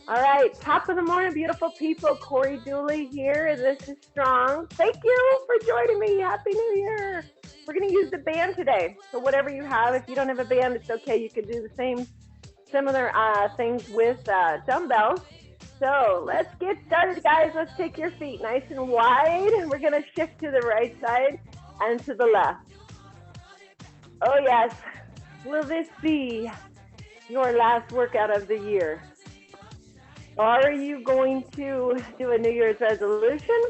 All right, top of the morning, beautiful people. Cory Dooley here. This is Strong. Thank you for joining me. Happy New Year. We're going to use the band today. So whatever you have, if you don't have a band, it's okay. You could do the same similar things with dumbbells. So let's get started, guys. Let's take your feet nice and wide. We're going to shift to the right side and to the left. Oh, yes. Will this be your last workout of the year? Are you going to do a New Year's resolution?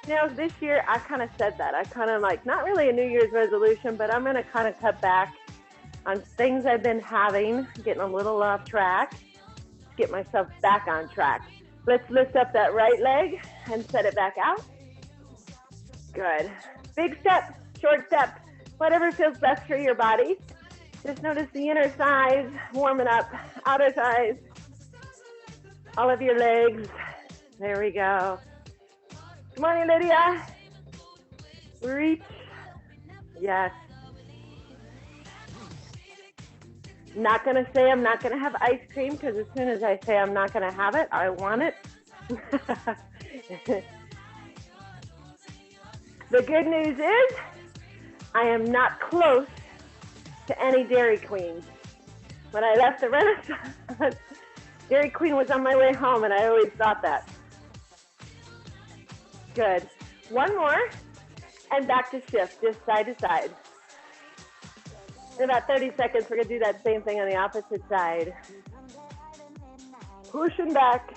Now, this year, I kind of said that. I kind of like, not really a New Year's resolution, but I'm going to kind of cut back on things I've been having, getting a little off track, get myself back on track. Let's lift up that right leg and set it back out. Good. Big step, short step, whatever feels best for your body. Just notice the inner thighs warming up, outer thighs, all of your legs. There we go. Good morning, Lydia. Reach. Yes. Not going to say I'm not going to have ice cream, because as soon as I say I'm not going to have it, I want it. The good news is I am not close to any Dairy Queen. When I left the Renaissance, Dairy Queen was on my way home, and I always thought that. Good. One more, and back to shift, just side to side. In about 30 seconds, we're going to do that same thing on the opposite side. Pushing back.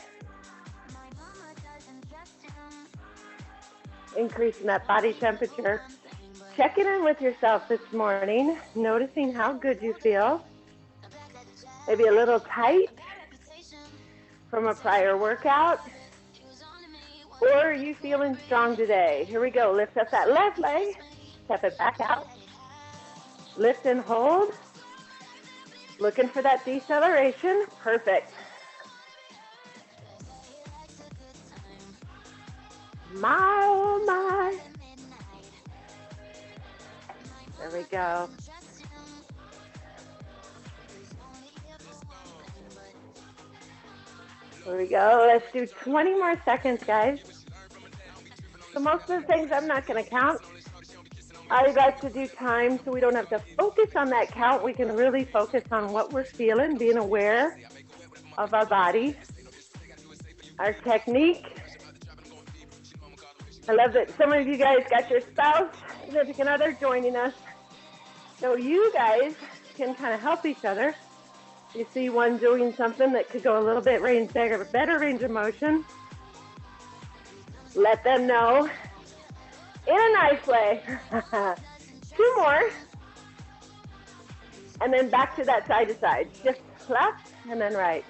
Increasing that body temperature. Checking in with yourself this morning, noticing how good you feel. Maybe a little tight from a prior workout. Or are you feeling strong today? Here we go. Lift up that left leg. Step it back out. Lift and hold. Looking for that deceleration. Perfect. My, oh my. There we go. There we go. Let's do 20 more seconds, guys. So most of the things I'm not going to count. I like to do time so we don't have to focus on that count. We can really focus on what we're feeling, being aware of our body, our technique. I love that some of you guys got your spouse, significant other joining us. So you guys can kind of help each other. You see one doing something that could go a little bit better range of motion. Let them know in a nice way. 2 more. And then back to that side to side. Shift left and then right.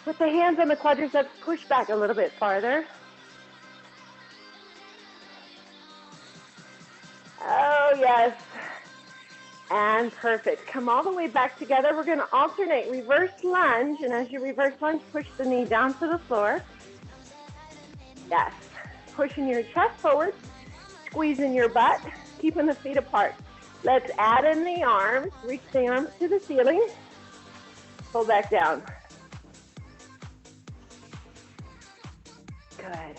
With the hands on the quadriceps, push back a little bit farther. Oh, yes. And perfect. Come all the way back together. We're going to alternate reverse lunge. And as you reverse lunge, push the knee down to the floor. Yes. Pushing your chest forward. Squeezing your butt. Keeping the feet apart. Let's add in the arms. Reach the arms to the ceiling. Pull back down. Good.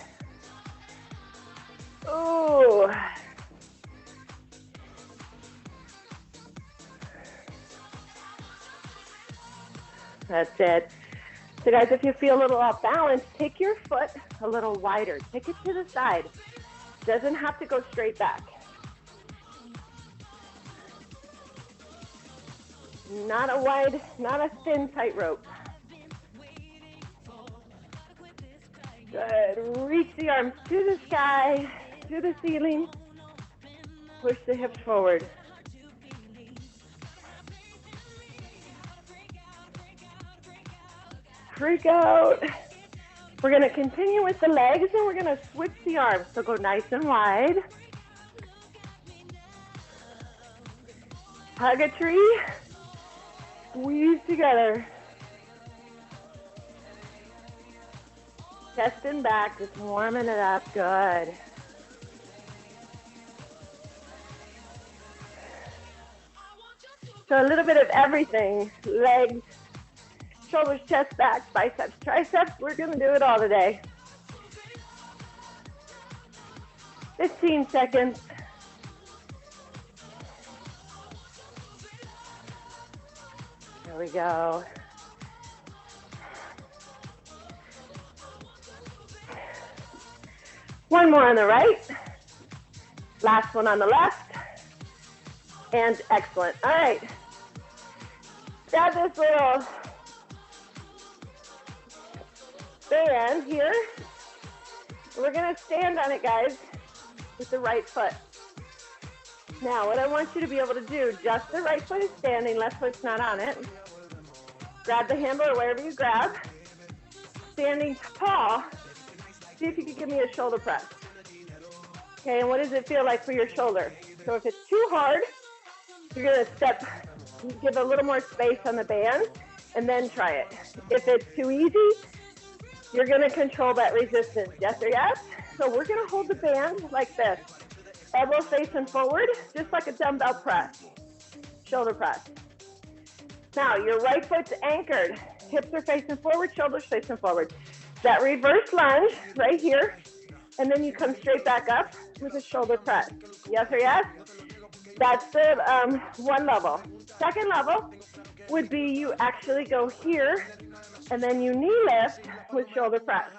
Ooh. That's it. So guys, if you feel a little off balance, take your foot a little wider. Take it to the side. Doesn't have to go straight back. Not a thin tightrope. Good. Reach the arms to the sky, to the ceiling. Push the hips forward. Freak out. We're going to continue with the legs, and we're going to switch the arms. So go nice and wide. Hug a tree. Squeeze together. Chest and back, just warming it up. Good. So a little bit of everything. Legs, shoulders, chest, back, biceps, triceps. We're going to do it all today. 15 seconds. There we go. One more on the right. Last one on the left. And excellent. All right. Got this little band here. We're going to stand on it, guys, with the right foot. Now, what I want you to be able to do, just the right foot is standing, left foot's not on it. Grab the handle or wherever you grab. Standing tall, see if you can give me a shoulder press. Okay, and what does it feel like for your shoulder? So if it's too hard, you're going to give a little more space on the band, and then try it. If it's too easy, you're going to control that resistance. Yes or yes? So we're going to hold the band like this. Elbow facing forward, just like a dumbbell press. Shoulder press. Now, your right foot's anchored. Hips are facing forward, shoulders facing forward. That reverse lunge right here, and then you come straight back up with a shoulder press. Yes or yes? That's the one level. Second level would be you actually go here, and then you knee lift with shoulder press.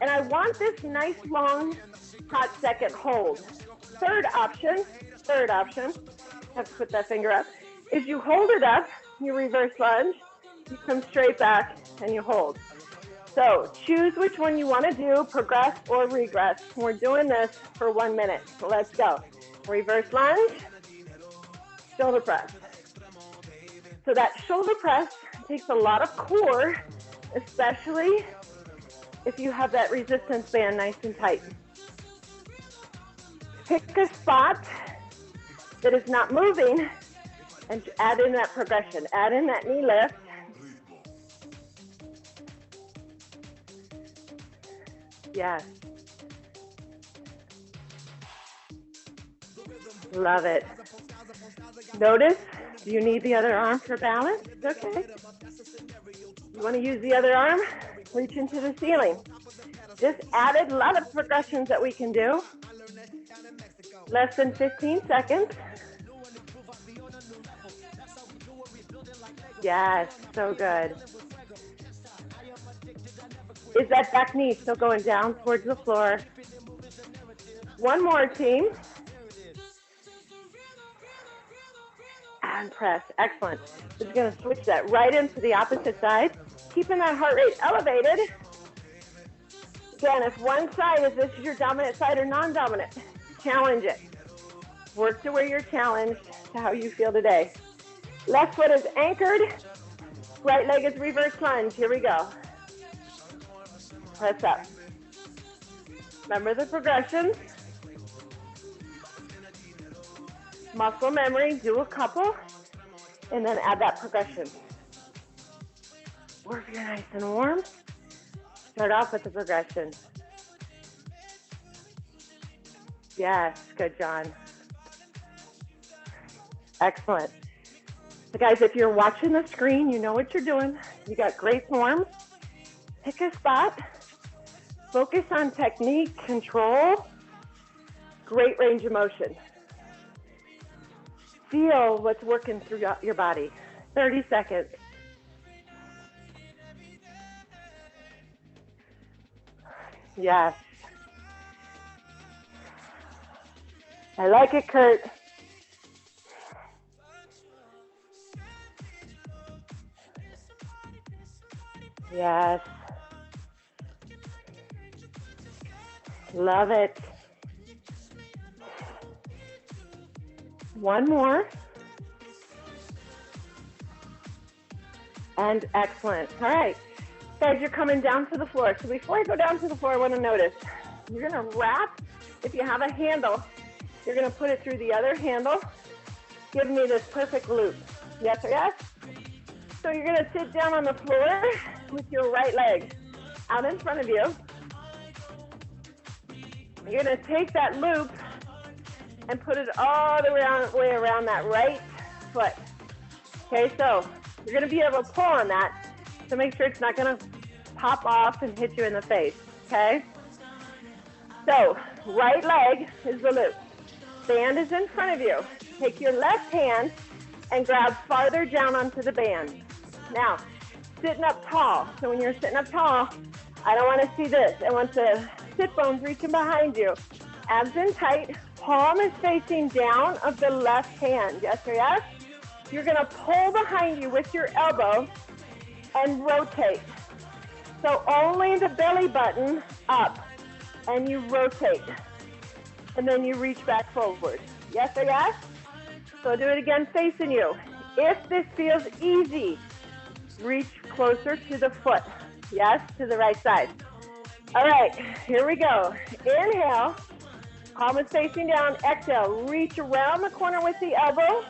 And I want this nice long hot second hold. Third option, have to put that finger up, is you hold it up, you reverse lunge, you come straight back, and you hold. So choose which one you want to do, progress or regress. We're doing this for 1 minute, so let's go. Reverse lunge, shoulder press. So that shoulder press takes a lot of core, especially if you have that resistance band nice and tight. Pick a spot that is not moving and add in that progression. Add in that knee lift. Yes. Love it. Notice, do you need the other arm for balance? Okay. You want to use the other arm? Reach into the ceiling. Just added a lot of progressions that we can do. Less than 15 seconds. Yes, so good. Is that back knee still going down towards the floor? One more, team. And press. Excellent. We're going to switch that right into the opposite side. Keeping that heart rate elevated. Again, if one side, if this is your dominant side or non-dominant, challenge it. Work to where you're challenged to how you feel today. Left foot is anchored. Right leg is reverse lunge. Here we go. Press up. Remember the progressions. Muscle memory, do a couple, and then add that progression. Or if you're nice and warm, start off with the progression. Yes, good, John. Excellent. So guys, if you're watching the screen, you know what you're doing. You got great form. Pick a spot. Focus on technique, control. Great range of motion. Feel what's working through your body. 30 seconds. Yes. I like it, Kurt. Yes. Love it. One more. And excellent. All right. Guys, you're coming down to the floor. So before I go down to the floor, I want to notice, you're going to wrap, if you have a handle, you're going to put it through the other handle. Give me this perfect loop. Yes or yes? So you're going to sit down on the floor with your right leg out in front of you. You're going to take that loop and put it all the way around that right foot. Okay, so you're going to be able to pull on that. So make sure it's not gonna pop off and hit you in the face, okay? So right leg is the loop. Band is in front of you. Take your left hand and grab farther down onto the band. Now, sitting up tall. So when you're sitting up tall, I don't want to see this. I want the sit bones reaching behind you. Abs in tight. Palm is facing down of the left hand. Yes or yes? You're going to pull behind you with your elbow and rotate. So only the belly button up, and you rotate. And then you reach back forward. Yes or yes? So do it again facing you. If this feels easy, reach closer to the foot. Yes, to the right side. All right, here we go. Inhale, palm is facing down. Exhale, reach around the corner with the elbow,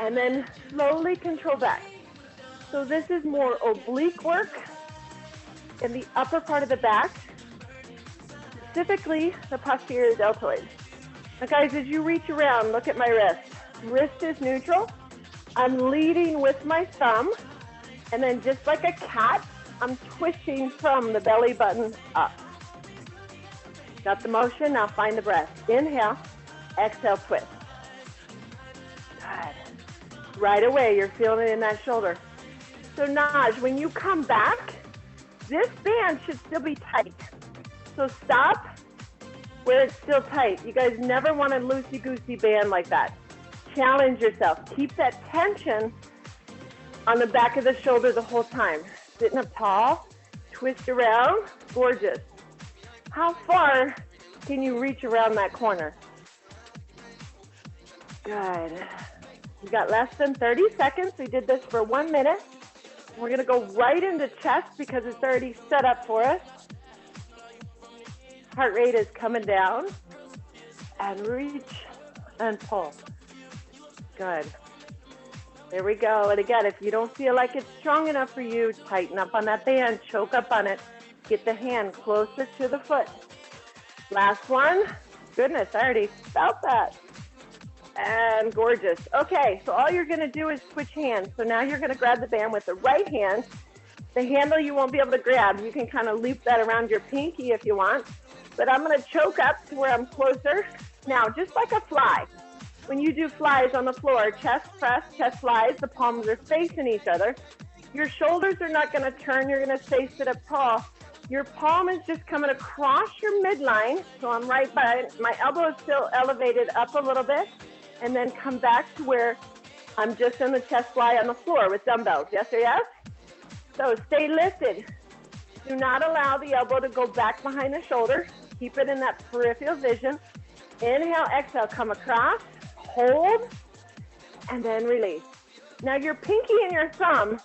and then slowly control back. So this is more oblique work in the upper part of the back, specifically the posterior deltoid. Now guys, as you reach around, look at my wrist. Wrist is neutral. I'm leading with my thumb, and then just like a cat, I'm twisting from the belly button up. Got the motion, now find the breath. Inhale, exhale, twist. Good. Right away, you're feeling it in that shoulder. So Naj, when you come back, this band should still be tight. So stop where it's still tight. You guys never want a loosey-goosey band like that. Challenge yourself. Keep that tension on the back of the shoulder the whole time. Sitting up tall, twist around, gorgeous. How far can you reach around that corner? Good. We got less than 30 seconds. We did this for 1 minute. We're gonna go right into chest because it's already set up for us. Heart rate is coming down. And reach and pull. Good. There we go. And again, if you don't feel like it's strong enough for you, tighten up on that band, choke up on it. Get the hand closer to the foot. Last one. Goodness, I already felt that. And gorgeous. Okay, so all you're going to do is switch hands. So now you're going to grab the band with the right hand. The handle you won't be able to grab. You can kind of loop that around your pinky if you want. But I'm going to choke up to where I'm closer. Now, just like a fly. When you do flies on the floor, chest press, chest flies, the palms are facing each other. Your shoulders are not going to turn. You're going to stay sit up tall. Your palm is just coming across your midline. So I'm right by, my elbow is still elevated up a little bit. And then come back to where I'm just in the chest fly on the floor with dumbbells. Yes or yes? So stay lifted. Do not allow the elbow to go back behind the shoulder. Keep it in that peripheral vision. Inhale, exhale, come across. Hold, and then release. Now your pinky and your thumb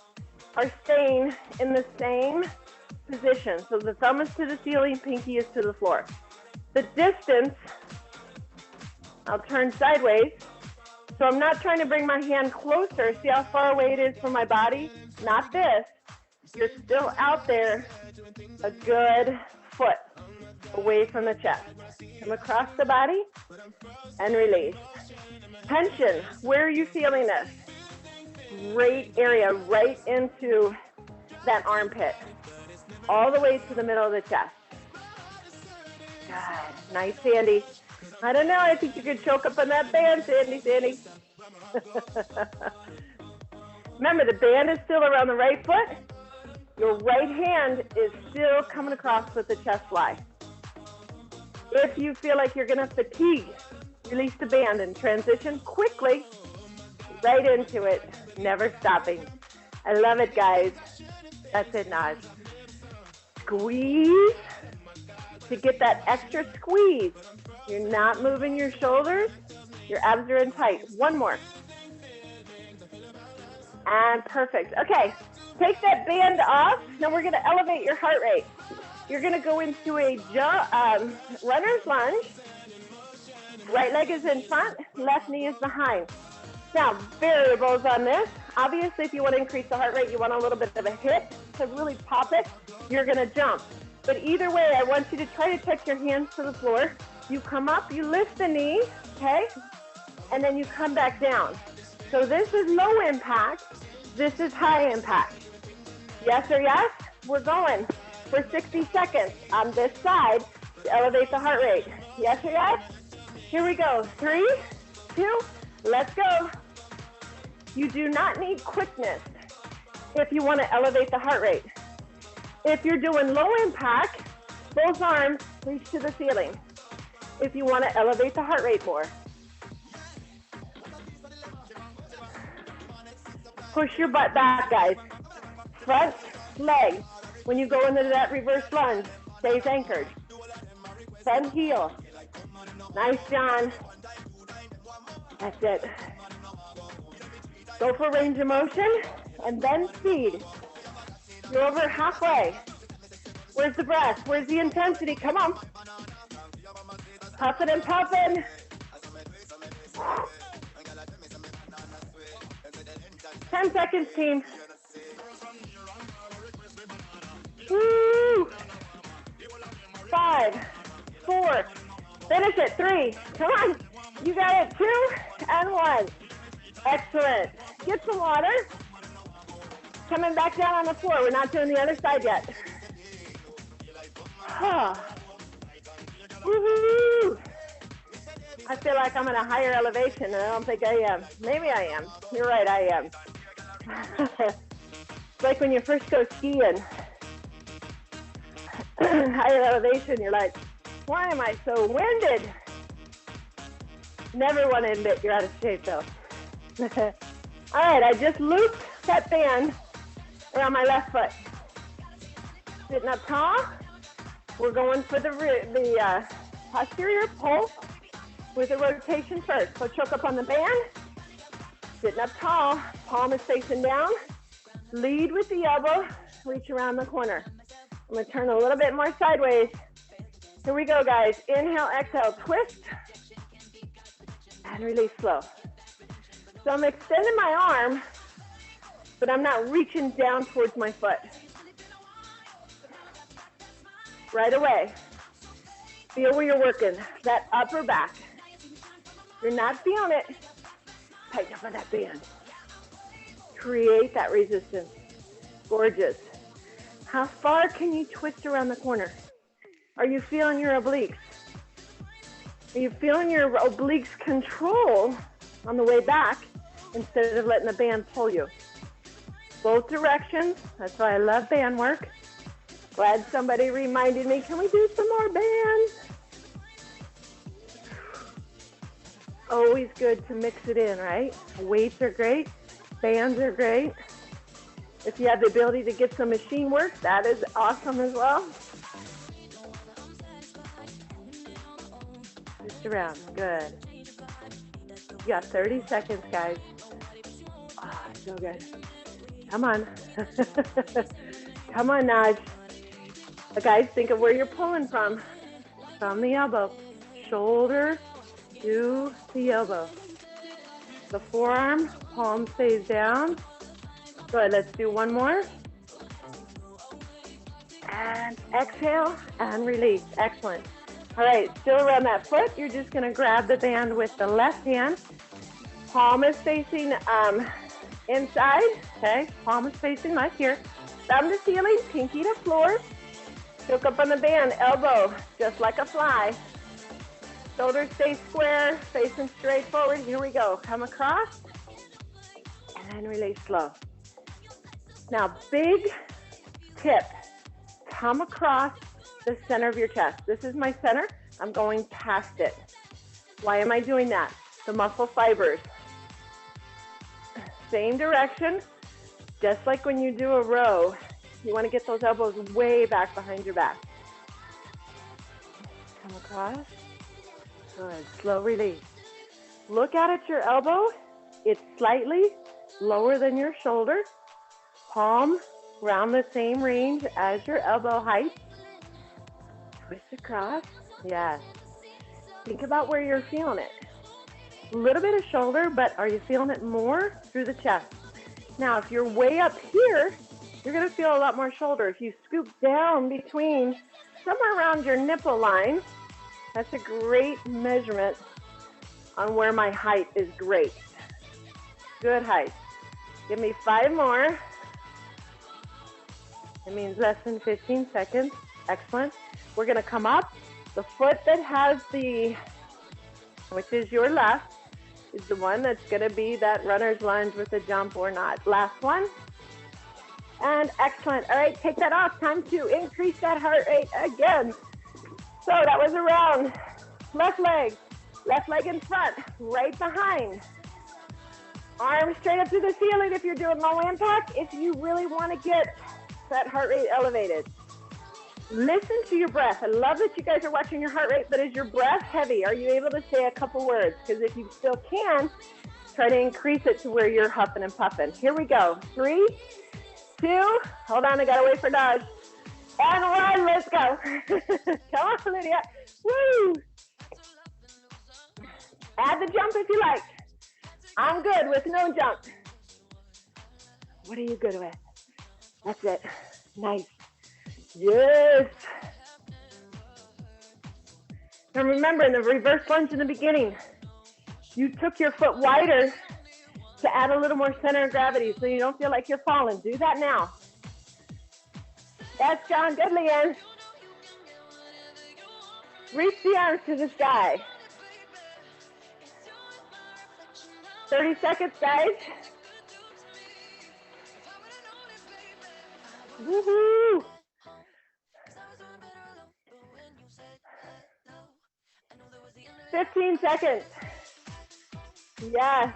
are staying in the same position. So the thumb is to the ceiling, pinky is to the floor. The distance, I'll turn sideways. So I'm not trying to bring my hand closer. See how far away it is from my body? Not this. You're still out there a good foot away from the chest. Come across the body and release. Tension, where are you feeling this? Great area, right into that armpit. All the way to the middle of the chest. Good, nice, Sandy. I don't know, I think you could choke up on that band, Sandy. Remember, the band is still around the right foot. Your right hand is still coming across with the chest fly. If you feel like you're gonna fatigue, release the band and transition quickly right into it, never stopping. I love it, guys. That's it, Naj. Squeeze to get that extra squeeze. You're not moving your shoulders. Your abs are in tight. One more. And perfect. Okay, take that band off. Now we're gonna elevate your heart rate. You're gonna go into a runner's lunge. Right leg is in front, left knee is behind. Now, variables on this. Obviously, if you want to increase the heart rate, you want a little bit of a hit to really pop it, you're going to jump. But either way, I want you to try to touch your hands to the floor. You come up, you lift the knee, okay? And then you come back down. So this is low impact. This is high impact. Yes or yes? We're going for 60 seconds on this side to elevate the heart rate. Yes or yes? Here we go. 3, 2, let's go. You do not need quickness if you want to elevate the heart rate. If you're doing low impact, both arms reach to the ceiling. If you want to elevate the heart rate more. Push your butt back, guys. Front leg, when you go into that reverse lunge, stays anchored. Front heel. Nice, John. That's it. Go for range of motion and then speed. You're over halfway. Where's the breath? Where's the intensity? Come on. Puffing and puffing. 10 seconds, team. Woo! 5, 4, finish it. 3, come on. You got it. 2 and 1. Excellent. Get some water. Coming back down on the floor. We're not doing the other side yet. Woohoo! I feel like I'm in a higher elevation, and I don't think I am. Maybe I am. You're right, I am. It's like when you first go skiing. Higher elevation, you're like, why am I so winded? Never want to admit you're out of shape, though. All right, I just looped that band around my left foot. Sitting up tall. We're going for the posterior pulse with a rotation first. So choke up on the band. Sitting up tall. Palm is facing down. Lead with the elbow. Reach around the corner. I'm going to turn a little bit more sideways. Here we go, guys. Inhale, exhale, twist. And release slow. So I'm extending my arm, but I'm not reaching down towards my foot. Right away. Feel where you're working. That upper back. You're not feeling it. Tighten up on that band. Create that resistance. Gorgeous. How far can you twist around the corner? Are you feeling your obliques? Are you feeling your obliques control on the way back instead of letting the band pull you? Both directions. That's why I love band work. Glad somebody reminded me, can we do some more bands? Always good to mix it in, right? Weights are great. Bands are great. If you have the ability to get some machine work, that is awesome as well. Just around, good. You got 30 seconds, guys. Oh, so good. Come on. Come on, Naj. Guys, think of where you're pulling from. From the elbow. Shoulder to the elbow. The forearm, palm stays down. Good, let's do one more. And exhale and release. Excellent. All right, still around that foot. You're just going to grab the band with the left hand. Palm is facing inside. Okay, palm is facing left here. Thumb to ceiling, pinky to floor. Choke up on the band, elbow just like a fly. Shoulders stay square, facing straight forward. Here we go. Come across and then release slow. Now, big tip. Come across the center of your chest. This is my center. I'm going past it. Why am I doing that? The muscle fibers. Same direction. Just like when you do a row, you want to get those elbows way back behind your back. Come across. Good. Slow release. Look out at your elbow. It's slightly lower than your shoulder. Palm around the same range as your elbow height. Twist across. Yes. Think about where you're feeling it. A little bit of shoulder, but are you feeling it more through the chest? Now, if you're way up here, you're going to feel a lot more shoulder. If you scoop down between somewhere around your nipple line, that's a great measurement on where my height is great. Good height. Give me 5 more. It means less than 15 seconds. Excellent. We're going to come up. The foot that has the, which is your left, is the one that's going to be that runner's lunge with a jump or not. Last one. And excellent. All right, take that off. Time to increase that heart rate again. So that was a round. Left leg in front, right behind. Arms straight up to the ceiling if you're doing low impact, if you really want to get that heart rate elevated. Listen to your breath. I love that you guys are watching your heart rate, but is your breath heavy? Are you able to say a couple words? Because if you still can, try to increase it to where you're huffing and puffing. Here we go. 3, 2, hold on, I gotta wait for Dodge. And 1, let's go. Come on, Lydia. Woo! Add the jump if you like. I'm good with no jump. What are you good with? That's it. Nice. Yes. And remember, in the reverse lunge in the beginning, you took your foot wider to add a little more center of gravity so you don't feel like you're falling. Do that now. That's John. Good, Leanne. Reach the arms to the sky. 30 seconds, guys. Woohoo! $15 seconds. Yes.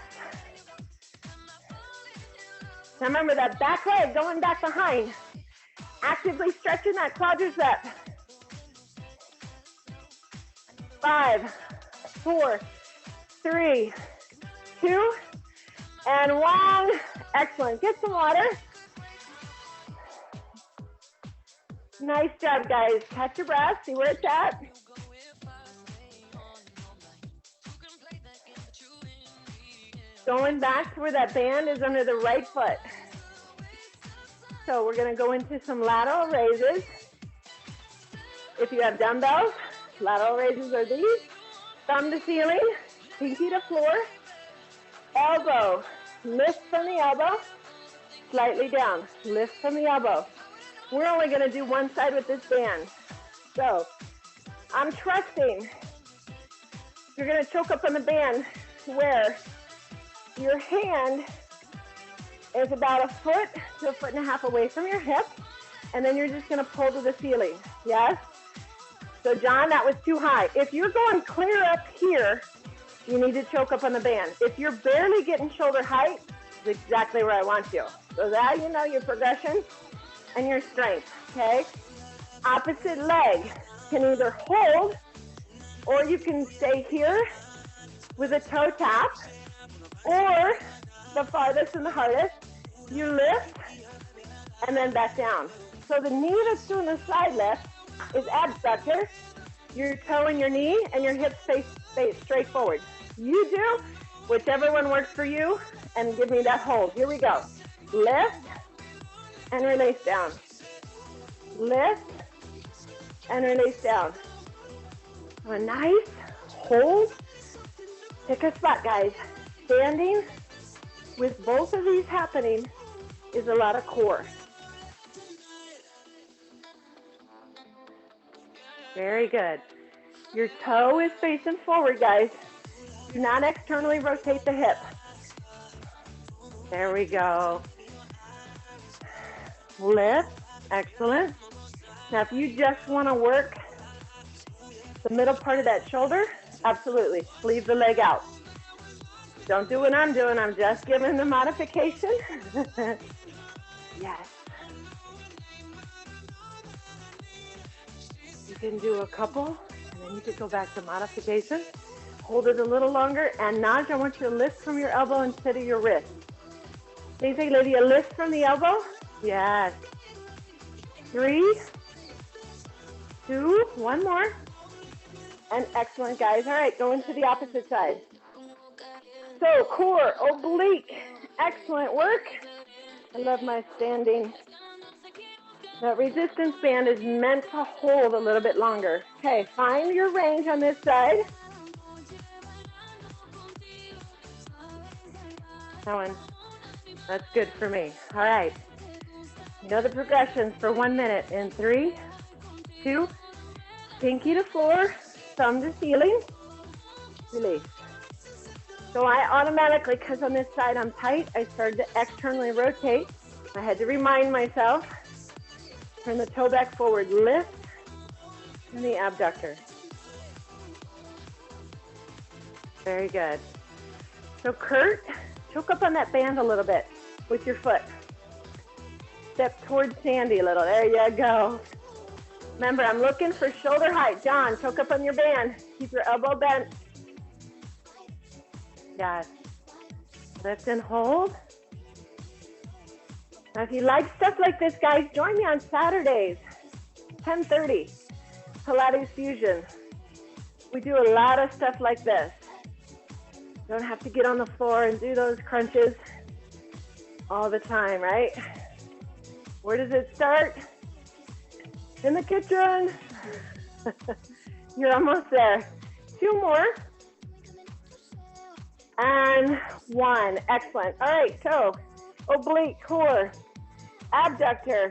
Now remember that back leg going back behind. Actively stretching that quadricep. 5, 4, 3, 2, and 1. Excellent. Get some water. Nice job, guys. Catch your breath. See where it's at. Going back to where that band is under the right foot. So we're going to go into some lateral raises. If you have dumbbells, lateral raises are these. Thumb to ceiling, pinky to floor, elbow. Lift from the elbow, slightly down. Lift from the elbow. We're only going to do one side with this band. So I'm trusting you're going to choke up on the band where your hand is about 1 foot to 1.5 feet away from your hip, and then you're just going to pull to the ceiling. Yes? So John, that was too high. If you're going clear up here, you need to choke up on the band. If you're barely getting shoulder height, it's exactly where I want you. So that you know your progression and your strength, okay? Opposite leg can either hold or you can stay here with a toe tap, or the farthest and the hardest, you lift and then back down. So the knee that's doing the side lift is abductor, your toe and your knee, and your hips face straight forward. You do whichever one works for you, and give me that hold. Here we go. Lift and release down. Lift and release down. A nice hold. Pick a spot, guys. Standing with both of these happening is a lot of core. Very good. Your toe is facing forward, guys. Do not externally rotate the hip. There we go. Lift. Excellent. Now, if you just want to work the middle part of that shoulder, absolutely. Leave the leg out. Don't do what I'm doing. I'm just giving the modification. Yes. You can do a couple, and then you can go back to modification. Hold it a little longer. And Naj, I want you to lift from your elbow instead of your wrist. Same thing, Lydia. Lift from the elbow. Yes. 3, 2, 1 more. And excellent, guys. All right, going to the opposite side. So core, oblique, excellent work. I love my standing. That resistance band is meant to hold a little bit longer. Okay, find your range on this side. That one, that's good for me. All right. You know the progressions for 1 minute. In 3, 2, pinky to floor, thumb to ceiling, release. So I automatically, because on this side I'm tight, I started to externally rotate. I had to remind myself, turn the toe back forward, lift, and the abductor. Very good. So Kurt, choke up on that band a little bit with your foot. Step towards Sandy a little. There you go. Remember, I'm looking for shoulder height. John, choke up on your band. Keep your elbow bent. Yes. Lift and hold. Now, if you like stuff like this, guys, join me on Saturdays, 10:30, Pilates Fusion. We do a lot of stuff like this. You don't have to get on the floor and do those crunches all the time, right? Where does it start? In the kitchen. You're almost there. 2 more. And 1. Excellent. All right, so oblique, core, abductor.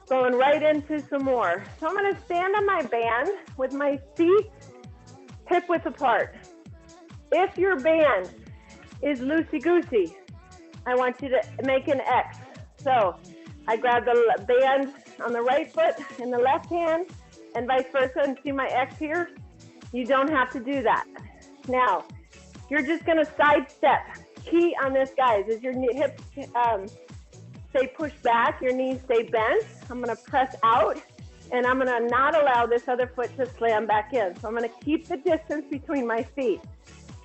Going right into some more. So I'm going to stand on my band with my feet hip width apart. If your band is loosey-goosey, I want you to make an X. So I grab the band on the right foot in the left hand and vice versa, and see my X here? You don't have to do that. Now, you're just gonna sidestep. Key on this, guys, is your hips stay pushed back, your knees stay bent. I'm gonna press out, and I'm gonna not allow this other foot to slam back in. So I'm gonna keep the distance between my feet.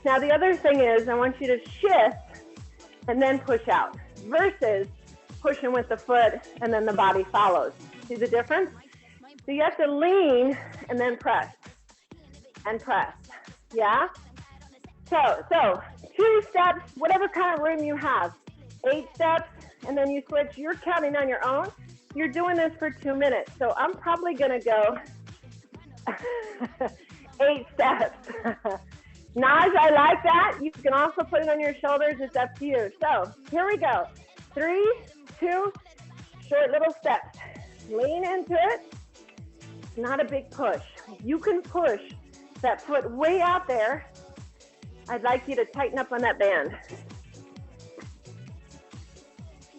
Now, the other thing is I want you to shift and then push out versus pushing with the foot and then the body follows. See the difference? So you have to lean and then press and press. Yeah? So 2 steps, whatever kind of room you have. 8 steps, and then you switch. You're counting on your own. You're doing this for 2 minutes. So I'm probably going to go 8 steps. Naj, I like that. You can also put it on your shoulders. It's up to you. So here we go. 3, 2, short little steps. Lean into it. It's not a big push. You can push that foot way out there. I'd like you to tighten up on that band.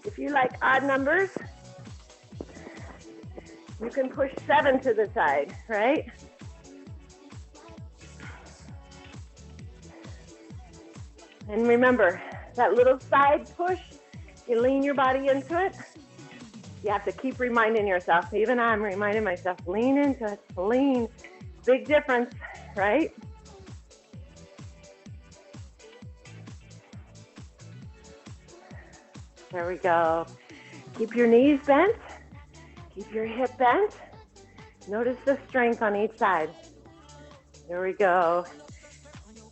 If you like odd numbers, you can push 7 to the side, right? And remember, that little side push, you lean your body into it. You have to keep reminding yourself, even I'm reminding myself, lean into it, lean. Big difference, right? There we go. Keep your knees bent. Keep your hip bent. Notice the strength on each side. There we go.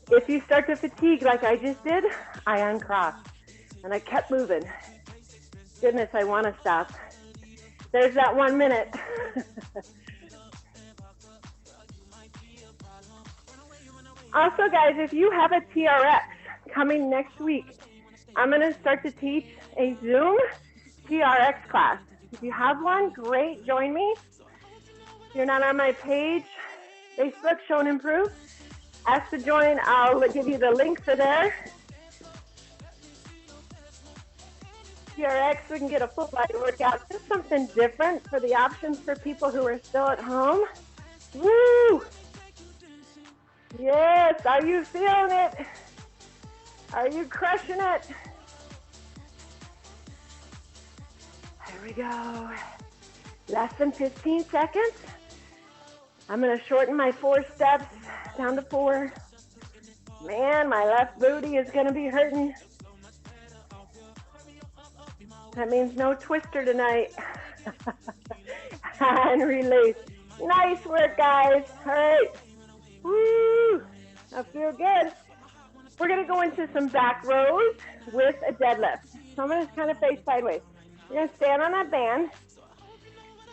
If you start to fatigue like I just did, I uncrossed and I kept moving. Goodness, I want to stop. There's that 1 minute. Also, guys, if you have a TRX coming next week, I'm going to start to teach a Zoom TRX class. If you have one, great, join me. If you're not on my page, Facebook, Show and Improve, ask to join. I'll give you the link for there. TRX, we can get a full body workout. Just something different for the options for people who are still at home. Woo! Yes, are you feeling it? Are you crushing it? There we go. Less than 15 seconds. I'm going to shorten my 4 steps down to 4. Man, my left booty is going to be hurting. That means no twister tonight. And release. Nice work, guys. All right. Woo! I feel good. We're going to go into some back rows with a deadlift. So I'm going to kind of face sideways. You're going to stand on that band.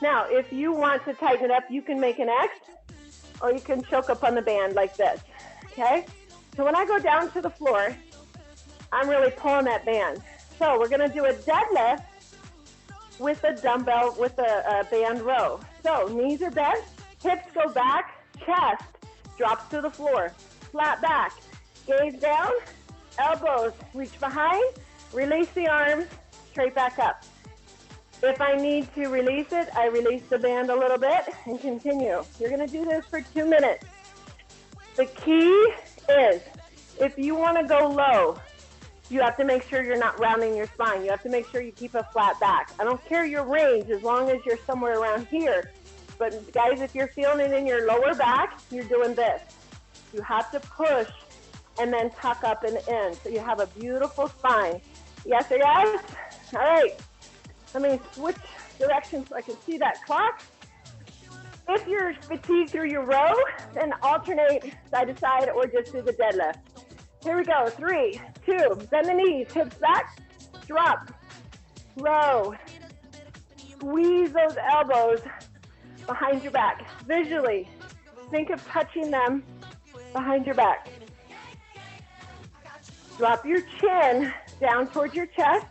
Now, if you want to tighten it up, you can make an X, or you can choke up on the band like this, okay? So when I go down to the floor, I'm really pulling that band. So we're going to do a deadlift with a dumbbell, with a band row. So knees are bent, hips go back, chest drops to the floor, flat back, gaze down, elbows reach behind, release the arms, straight back up. If I need to release it, I release the band a little bit and continue. You're going to do this for 2 minutes. The key is, if you want to go low, you have to make sure you're not rounding your spine. You have to make sure you keep a flat back. I don't care your range as long as you're somewhere around here. But guys, if you're feeling it in your lower back, you're doing this. You have to push and then tuck up and in so you have a beautiful spine. Yes or yes? All right. Let me switch directions so I can see that clock. If you're fatigued through your row, then alternate side to side or just do the deadlift. Here we go. 3, 2, bend the knees, hips back, drop, row. Squeeze those elbows behind your back. Visually, think of touching them behind your back. Drop your chin down towards your chest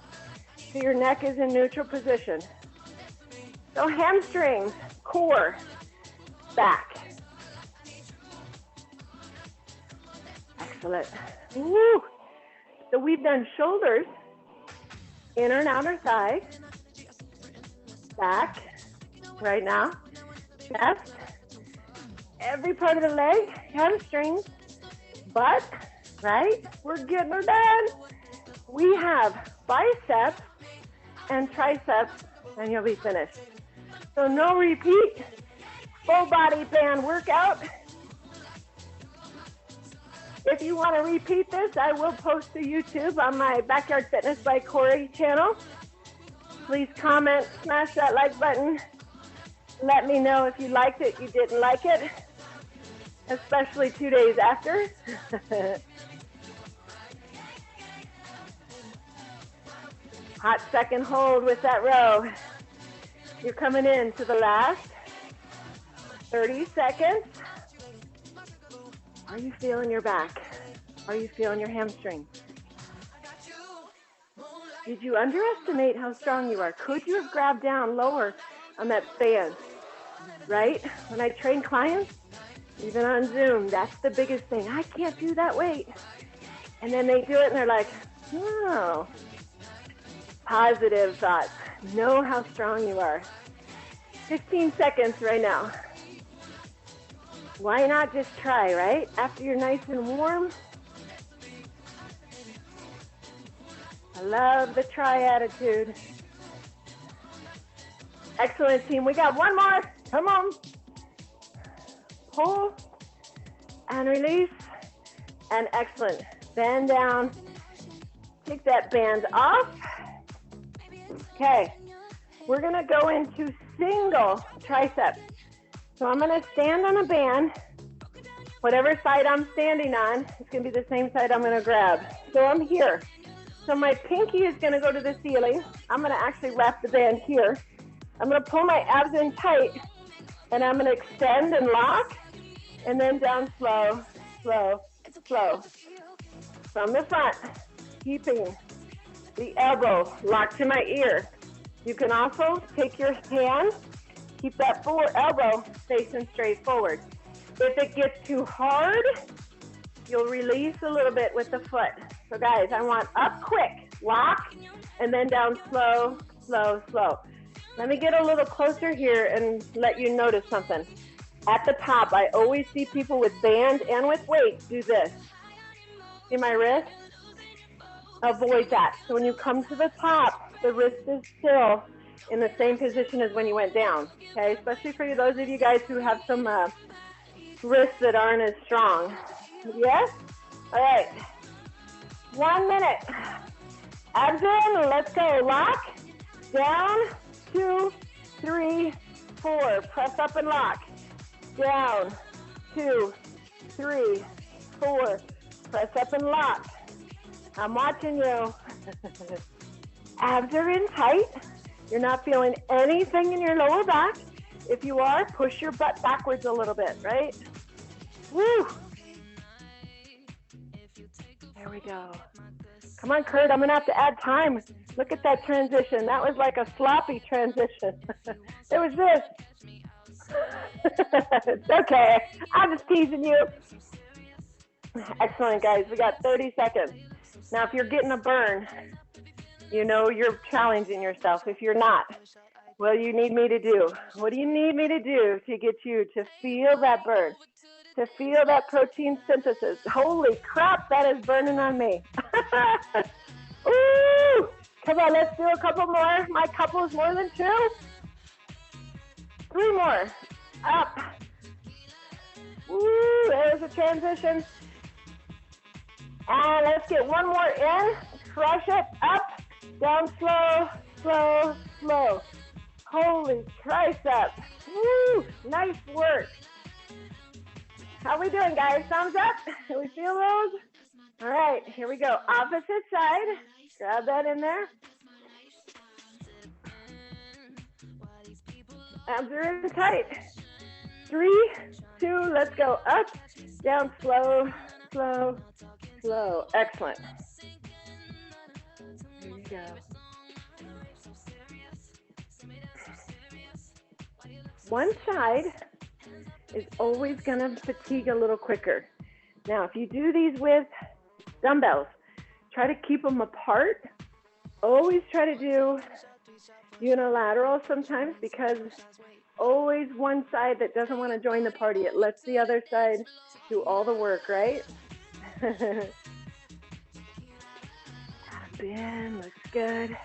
so your neck is in neutral position. So hamstrings, core, back. Excellent. Woo. So we've done shoulders, inner and outer thigh, back, right now, chest, every part of the leg, hamstrings, butt, right? We're getting her done. We have biceps and triceps, and you'll be finished. So no repeat, full body band workout. If you want to repeat this, I will post to YouTube on my Backyard Fitness by Cory channel. Please comment, smash that like button. Let me know if you liked it, you didn't like it, especially 2 days after. Hot second hold with that row. You're coming in to the last 30 seconds. Are you feeling your back? Are you feeling your hamstring? Did you underestimate how strong you are? Could you have grabbed down lower on that band? Right? When I train clients, even on Zoom, that's the biggest thing. I can't do that weight. And then they do it and they're like, oh. Positive thoughts. Know how strong you are. 15 seconds right now. Why not just try, right? After you're nice and warm. I love the try attitude. Excellent, team. We got one more. Come on. Pull and release. And excellent. Bend down. Take that band off. Okay. We're going to go into single triceps. So I'm going to stand on a band. Whatever side I'm standing on, it's going to be the same side I'm going to grab. So I'm here. So my pinky is going to go to the ceiling. I'm going to actually wrap the band here. I'm going to pull my abs in tight, and I'm going to extend and lock, and then down slow, slow, slow. From the front, keeping the elbow locked to my ear. You can also take your hand, keep that elbow facing straight forward. If it gets too hard, you'll release a little bit with the foot. So guys, I want up quick, lock, and then down slow, slow, slow. Let me get a little closer here and let you notice something. At the top, I always see people with band and with weight do this. See my wrist? Avoid that. So when you come to the top, the wrist is still in the same position as when you went down, okay? Especially for those of you guys who have some wrists that aren't as strong. Yes? All right. 1 minute. Abs in, let's go. Lock, down, 2, 3, 4. Press up and lock. Down, 2, 3, 4. Press up and lock. I'm watching you. Abs are in tight. You're not feeling anything in your lower back. If you are, push your butt backwards a little bit, right? Woo! There we go. Come on, Kurt, I'm going to have to add time. Look at that transition. That was like a sloppy transition. It was this. It's okay. I'm just teasing you. Excellent, guys. We got 30 seconds. Now, if you're getting a burn, you know you're challenging yourself. If you're not, what do you need me to do? What do you need me to do to get you to feel that burn? To feel that protein synthesis. Holy crap, that is burning on me. Ooh, come on, let's do a couple more. My couple is more than 2. 3 more. Up. Woo, there's a transition. And let's get 1 more in. Crush it. Up, down, slow, slow, slow. Holy tricep. Woo, nice work. How we doing, guys? Thumbs up? Can we feel those? All right, here we go. Opposite side. Grab that in there. Abs are in tight. 3, 2, let's go. Up, down, slow, slow, slow. Excellent. Here you go. One side is always going to fatigue a little quicker. Now, if you do these with dumbbells, try to keep them apart. Always try to do unilateral sometimes, because always one side that doesn't want to join the party. It lets the other side do all the work, right? Ben, looks good.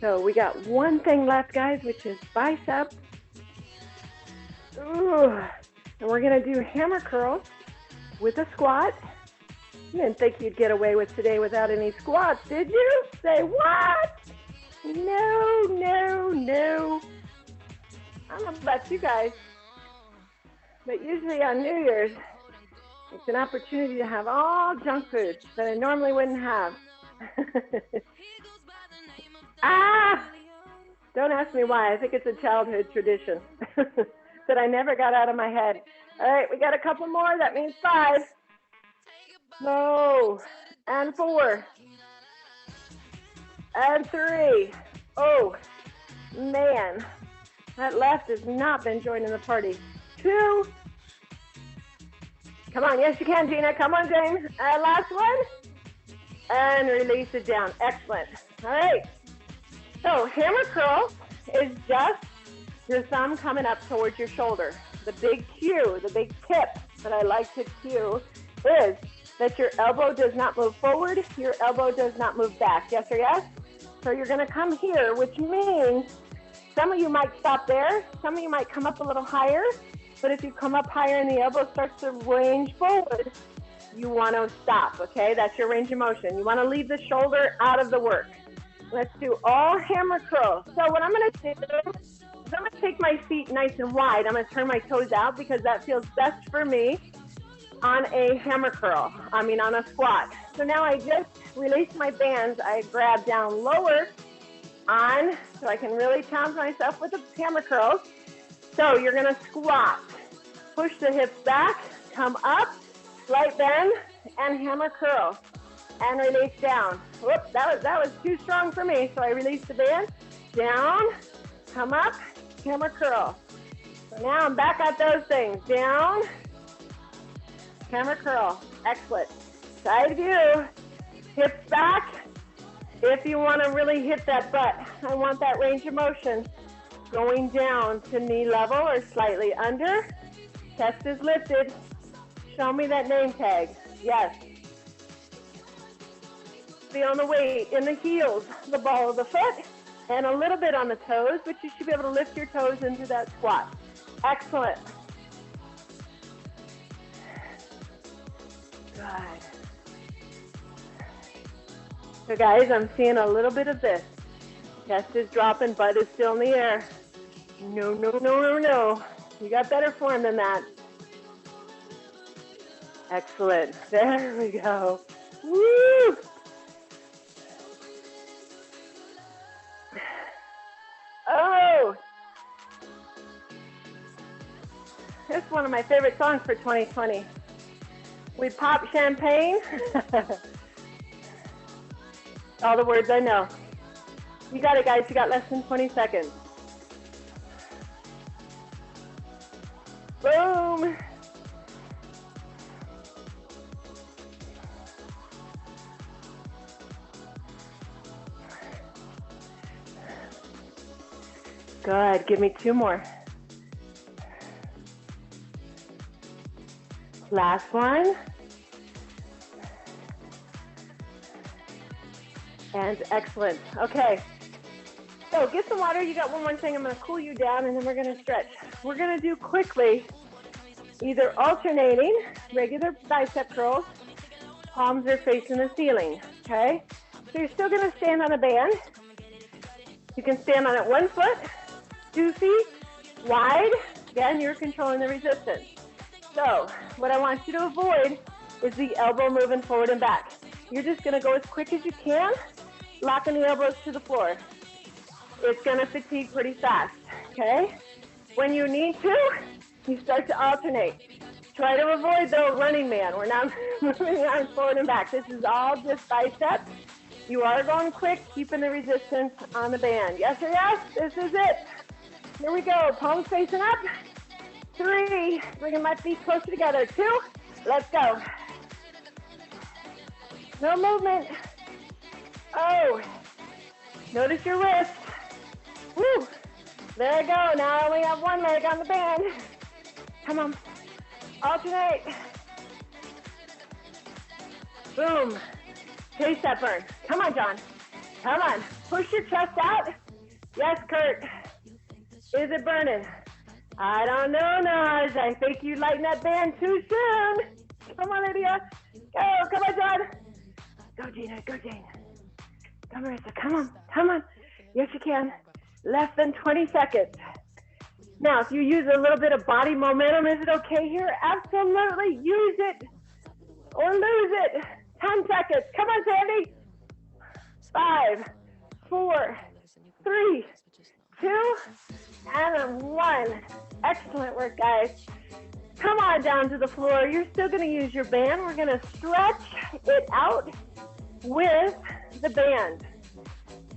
So we got one thing left, guys, which is bicep. Ooh. And we're going to do hammer curls with a squat. You didn't think you'd get away with today without any squats, did you? Say what? No, no, no. I don't know about you guys, but usually on New Year's, it's an opportunity to have all junk food that I normally wouldn't have. Don't ask me why. I think it's a childhood tradition that I never got out of my head. All right, we got a couple more. That means 5. No. And 4. And 3. Oh, man. That left has not been joining the party. 2. Come on. Yes, you can, Gina. Come on, James. Last one. And release it down. Excellent. All right. So hammer curl is just your thumb coming up towards your shoulder. The big cue, the big tip that I like to cue is that your elbow does not move forward, your elbow does not move back. Yes or yes? So you're going to come here, which means some of you might stop there, some of you might come up a little higher, but if you come up higher and the elbow starts to range forward, you want to stop, okay? That's your range of motion. You want to leave the shoulder out of the work. Let's do all hammer curls. So what I'm going to do is I'm going to take my feet nice and wide. I'm going to turn my toes out because that feels best for me on a hammer curl, on a squat. So now I just release my bands. I grab down lower on so I can really challenge myself with the hammer curls. So you're going to squat. Push the hips back, come up, slight bend, and hammer curl. And release down. Whoops, that was too strong for me. So I release the band, down, come up, hammer curl. So now I'm back at those things. Down, hammer curl. Excellent. Side view, hips back. If you want to really hit that butt, I want that range of motion. Going down to knee level or slightly under. Chest is lifted. Show me that name tag. Yes. Feel the weight in the heels, the ball of the foot, and a little bit on the toes, but you should be able to lift your toes into that squat. Excellent. Good. So guys, I'm seeing a little bit of this. Chest is dropping, butt is still in the air. No, no, no, no, no. You got better form than that. Excellent. There we go. Woo! Oh! This is one of my favorite songs for 2020. We pop champagne. All the words I know. You got it, guys. You got less than 20 seconds. Boom. Good. Give me 2 more. Last one. And excellent. Okay. So get some water. You got one more thing. I'm going to cool you down, and then we're going to stretch. We're going to do quickly either alternating, regular bicep curls, palms are facing the ceiling. Okay? So you're still going to stand on a band. You can stand on it 1 foot, 2 feet, wide. Again, you're controlling the resistance. So what I want you to avoid is the elbow moving forward and back. You're just going to go as quick as you can, locking the elbows to the floor. It's going to fatigue pretty fast, okay? When you need to, you start to alternate. Try to avoid the running man. We're not moving the arms forward and back. This is all just biceps. You are going quick, keeping the resistance on the band. Yes or yes? This is it. Here we go. Palms facing up. 3. Bringing my feet closer together. 2. Let's go. No movement. Oh. Notice your wrist. Woo. There you go. Now I only have one leg on the band. Come on. Alternate. Boom. Chase that burn. Come on, John. Come on. Push your chest out. Yes, Kurt. Is it burning? I don't know, Naj. I think you lighten that band too soon. Come on, Lydia. Go. Come on, John. Go, Gina. Go, Jane. Come, Marissa. Come on. Come on. Yes, you can. Less than 20 seconds. Now, if you use a little bit of body momentum, is it okay here? Absolutely. Use it or lose it. 10 seconds. Come on, Sandy. 5, 4, 3, 2, and 1. Excellent work, guys. Come on down to the floor. You're still going to use your band. We're going to stretch it out with the band.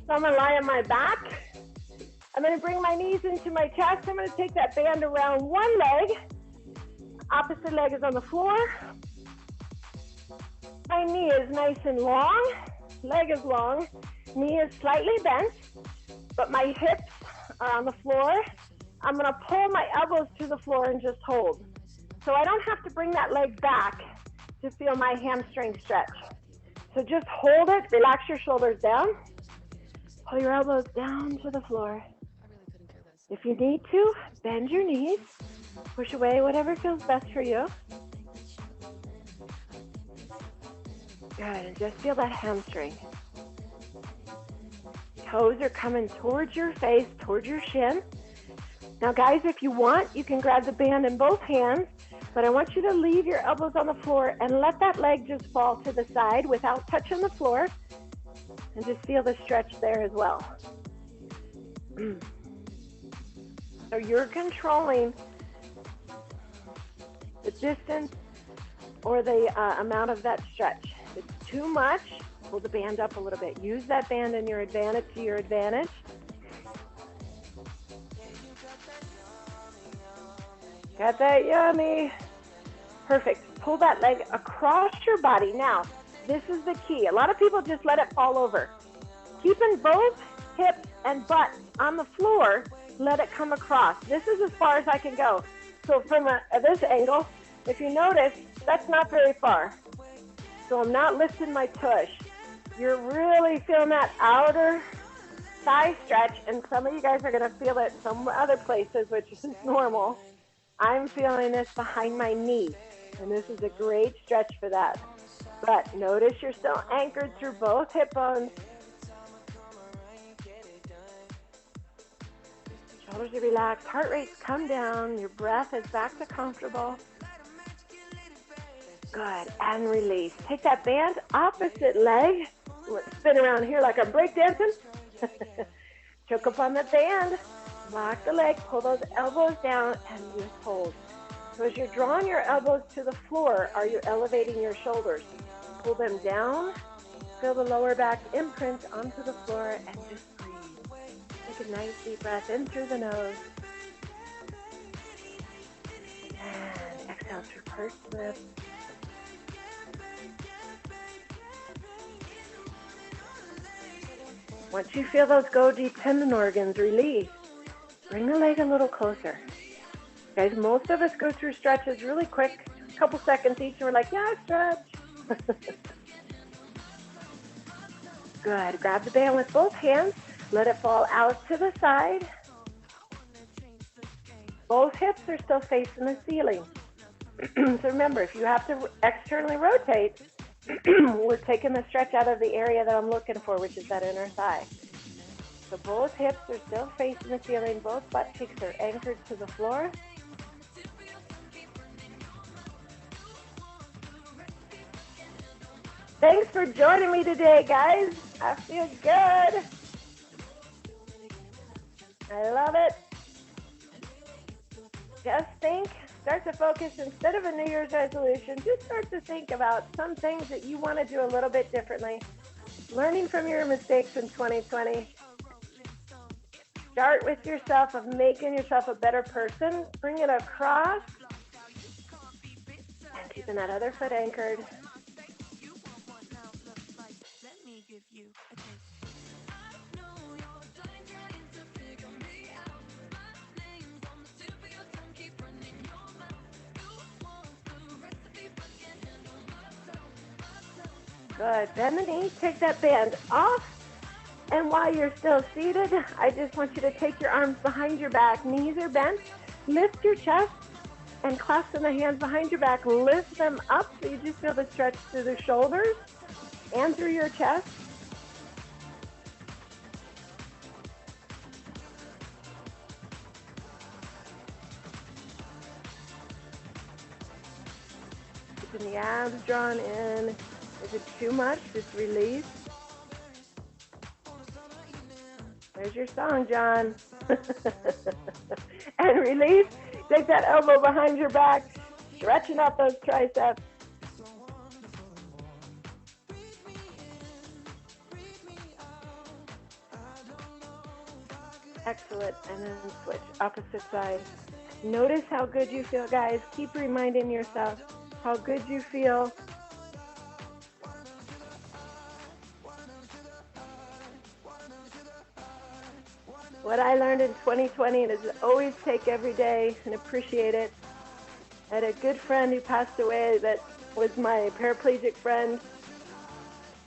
So I'm going to lie on my back. I'm going to bring my knees into my chest. I'm going to take that band around one leg. Opposite leg is on the floor. My knee is nice and long. Leg is long. Knee is slightly bent, but my hips are on the floor. I'm going to pull my elbows to the floor and just hold. So I don't have to bring that leg back to feel my hamstring stretch. So just hold it. Relax your shoulders down. Pull your elbows down to the floor. If you need to, bend your knees. Push away whatever feels best for you. Good, and just feel that hamstring. Toes are coming towards your face, towards your shin. Now guys, if you want, you can grab the band in both hands, but I want you to leave your elbows on the floor and let that leg just fall to the side without touching the floor, and just feel the stretch there as well. So you're controlling the distance or the amount of that stretch. If it's too much, pull the band up a little bit. Use that band to your advantage. Got that yummy. Perfect. Pull that leg across your body. Now, this is the key. A lot of people just let it fall over. Keeping both hips and butt on the floor, let it come across. This is as far as I can go. So from this angle, if you notice, that's not very far. So I'm not lifting my tush. You're really feeling that outer thigh stretch, and some of you guys are going to feel it some other places, which is normal. I'm feeling this behind my knee, and this is a great stretch for that. But notice you're still anchored through both hip bones. Shoulders are relaxed, heart rate's come down, your breath is back to comfortable. Good, and release. Take that band, opposite leg. Let's spin around here like I'm breakdancing. Choke up on the band. Lock the leg, pull those elbows down, and just hold. So as you're drawing your elbows to the floor, are you elevating your shoulders? Pull them down. Feel the lower back imprint onto the floor and just breathe. Take a nice deep breath in through the nose. And exhale through pursed lips. Once you feel those go deep tendon organs release, bring the leg a little closer. Guys, most of us go through stretches really quick, a couple seconds each, and we're like, yeah, stretch. Good. Grab the band with both hands. Let it fall out to the side. Both hips are still facing the ceiling. So remember, if you have to externally rotate, we're taking the stretch out of the area that I'm looking for, which is that inner thigh. So both hips are still facing the ceiling. Both butt cheeks are anchored to the floor. Thanks for joining me today, guys. I feel good. I love it. Just think, start to focus, instead of a New Year's resolution, just start to think about some things that you want to do a little bit differently. Learning from your mistakes in 2020. Start with yourself of making yourself a better person. Bring it across. And keeping that other foot anchored. Good. Bend the knee, take that band off. And while you're still seated, I just want you to take your arms behind your back. Knees are bent. Lift your chest and clasping the hands behind your back. Lift them up so you just feel the stretch through the shoulders and through your chest. Keeping the abs drawn in. Is it too much? Just release. There's your song, John. And release. Take that elbow behind your back, stretching out those triceps. Excellent. And then switch, opposite side. Notice how good you feel, guys. Keep reminding yourself how good you feel. What I learned in 2020 is to always take every day and appreciate it. I had a good friend who passed away that was my paraplegic friend,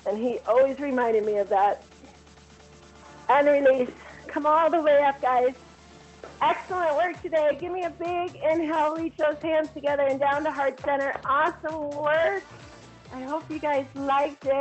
and he always reminded me of that. And release. Come all the way up, guys. Excellent work today. Give me a big inhale. Reach those hands together and down to heart center. Awesome work. I hope you guys liked it.